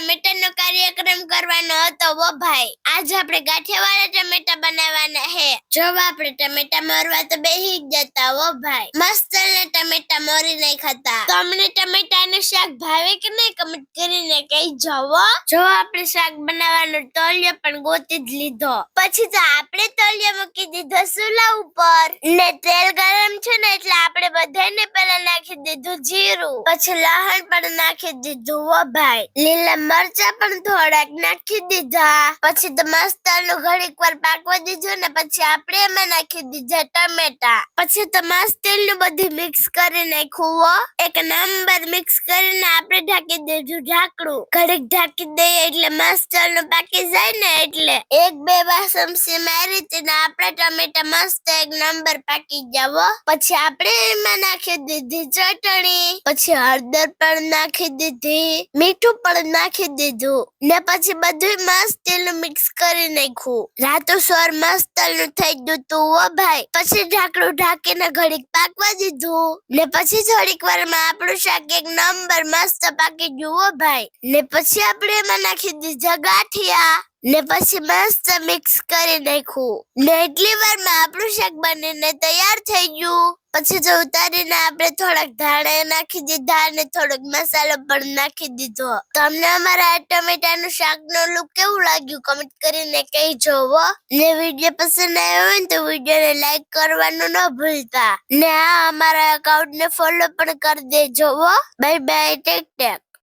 ટમેટાનો કાર્યક્રમ કરવાનો હતો વો ભાઈ. આજ આપણે ગાંઠિયાવાળા ટમેટા બનાવવાના હે. જો આપણે ટમેટા મોરવા તો બેહી જ જતા વો ભાઈ. મસ્ત ને ટમેટા મોરી નહીં ખાતા. તમને ટમેટાનું શાક ભાવે કે નહીં કમેન્ટ કરીને કહી જવો. જો આપણે શાક બનાવવાનો તળિયો પણ ગોતી જ લીધો. પછી તો આપણે તળિયો મૂકી દીધો ચૂલા ઉપર ને તેલ ગરમ છે ને એટલે આપણે બધાને પહેલા નાખી દીધું જીરું. પછી લસણ પણ નાખી દીધું વો ભાઈ. લીલા મરચા પણ થોડાક નાખી દીધા. પછી તો મસ્ત ઘડીક વાર પાકવા દીધું ને પછી આપણે એમાં નાખી દીધા ટમેટા. પછી તો મસ્ત તેલનું બધું મિક્સ કરી નાખ્યું હો. એક નંબર મિક્સ કરીને આપણે ઢાંકી દીધું ઢાંકણું. ઘડીક ઢાંકી દઈએ એટલે મસ્ત તલનું પાકી જાય ને એટલે એક બે વાર ચમચી મારી તેને આપણા ટમેટા મસ્ત એક નંબર પાકી જાવ. પછી આપણે એમાં નાખી દીધી ચટણી. પછી હળદર પણ નાખી દીધી. મીઠું પણ નાખી દીધું ને પછી બધું મસ્ત તેલનું મિક્સ કરી નાખ્યું. રાતો સ્વર મસ્ત તલનું થઈ ગયું તું હો ભાઈ. પછી ઢાંકણું ઢાંકીને ઘડીક પાકવા દીધું ને પછી થોડીક વારમાં આપણું શાક એક નંબર મસ્ત પાકી ગયું હો ભાઈ. ને પછી આપણે એમાં નાખી દીધા ગાંઠિયા ને પછી મસ્ત મિક્સ કરી નાખ્યું ને એટલી વારમાં આપણું શાક બનીને તૈયાર થઈ ગયું. પછી તો ઉતારીને આપણે થોડાક ધાણા નાખી દીધા અને થોડોક મસાલો પણ નાખી દીધો. તમને અમારા ટમેટાનું શાકનો લુક કેવું લાગ્યું કમેન્ટ કરીને કહેજો હો. ને વિડીયો પસંદ આવ્યો હોય તો વિડીયોને લાઈક કરવાનું ન ભૂલતા ને અમારા એકાઉન્ટને ફોલો પણ કરી દેજો હો. Bye bye, take tech.